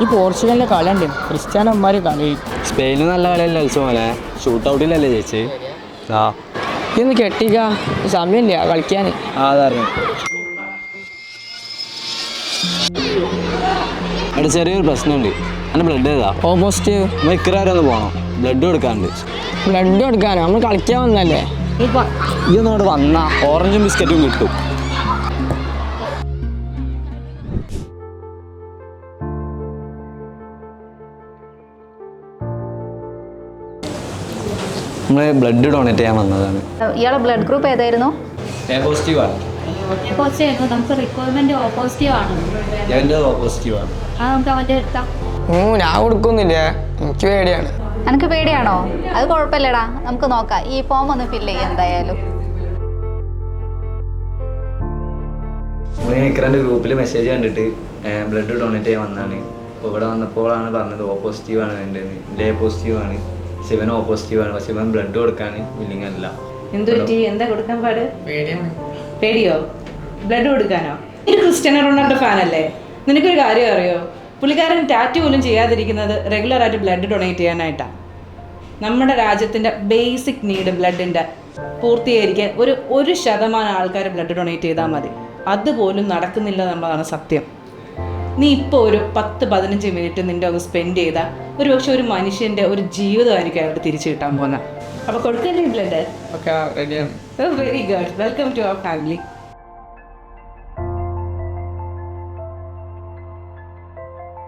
ഈ പോർച്ചുഗലിൻ്റെ കളിയുണ്ട് ക്രിസ്ത്യാനോമാർ കളി. സ്പെയിന് നല്ല കളിയല്ല കളിച്ച പോലെ ഷൂട്ട് ഔട്ടിലല്ലേ ചേച്ചി. ആ ഇതൊന്ന് കെട്ടിക്ക, സമയമില്ല കളിക്കാൻ. അതറിയാം. അവിടെ ചെറിയൊരു പ്രശ്നമുണ്ട്. എൻ്റെ ബ്ലഡ് ഏതാ? O positive. നമ്മൾ ഇക്കറാരെ ഒന്ന് പോകണം, ബ്ലഡ് കൊടുക്കാണ്ട്. ബ്ലഡ് കൊടുക്കാനോ? നമ്മൾ കളിക്കാൻ വന്നല്ലേ. ഇതൊന്നോട് വന്നാ ഓറഞ്ചും ബിസ്ക്കറ്റും കിട്ടും. നമ്മൾ ബ്ലഡ് ഡൊണേറ്റ് ചെയ്യാൻ വന്നതാണ്. ഇയാളെ ബ്ലഡ് ഗ്രൂപ്പ് ഏതായിരുന്നു? എ പോസിറ്റീവ് ആണ്. നമുക്ക് റിക്വയർമെന്റ് പോസിറ്റീവ് ആണ്. എൻ്റെ പോസിറ്റീവ് ആണ്. നമുക്ക് അവൻ്റെ എടുത്താം. ഞാൻ കൊടുക്കുന്നില്ല, എനിക്ക് പേടിയാണ്. എനിക്ക് പേടിയാണോ? അത് കുഴപ്പമില്ലടാ, നമുക്ക് നോക്കാം. ഈ ഫോം ഒന്ന് ഫില്ല് ചെയ്യാം എന്തായാലും. ഇക്കറിൻ്റെ ഗ്രൂപ്പിൽ മെസ്സേജ് കണ്ടിട്ട് ബ്ലഡ് ഡൊണേറ്റ് ചെയ്യാൻ വന്നതാണ്. അപ്പോൾ ഇവിടെ വന്നപ്പോഴാണ് പറഞ്ഞത് ഓ പോസിറ്റീവ് ആണ് എൻ്റെ. എൻ്റെ എ പോസിറ്റീവ് ആണ്, ശിവൻ ഓ പോസിറ്റീവ് ആണ്. പക്ഷെ ഇവൻ ബ്ലഡ് കൊടുക്കാൻ വില്ലിങ് അല്ല. എന്തു പറ്റി? എന്താ കൊടുക്കാൻ പാട്? പേടിയാണ്. പേടിയോ? ബ്ലഡ് കൊടുക്കാനോ? ഒരു ക്രിസ്ത്യാനോ റൊണാൾഡോ ഫാനല്ലേ? നിനക്കൊരു കാര്യം അറിയോ? പുള്ളിക്കാരൻ ടാറ്റു പോലും ചെയ്യാതിരിക്കുന്നത് റെഗുലറായിട്ട് ബ്ലഡ് ഡൊണേറ്റ് ചെയ്യാനായിട്ടാണ്. നമ്മുടെ രാജ്യത്തിൻ്റെ ബേസിക് നീഡ് ബ്ലഡിൻ്റെ പൂർത്തീകരിക്കാൻ 1% ആൾക്കാർ ബ്ലഡ് ഡൊണേറ്റ് ചെയ്താൽ മതി. അതുപോലും നടക്കുന്നില്ല എന്നുള്ളതാണ് സത്യം. നീ ഇപ്പോൾ ഒരു 10-15 മിനിറ്റ് നിൻ്റെ ഒന്ന് സ്പെൻഡ് ചെയ്താൽ ഒരുപക്ഷെ ഒരു മനുഷ്യൻ്റെ ഒരു ജീവിതമായിരിക്കും അയാൾക്ക് തിരിച്ചു കിട്ടാൻ പോകുന്നത്. അപ്പോൾ കൊടുക്കല്ലേ ബ്ലഡ്? ഓക്കെ റെഡിയാണ്. Very good. Welcome to our family.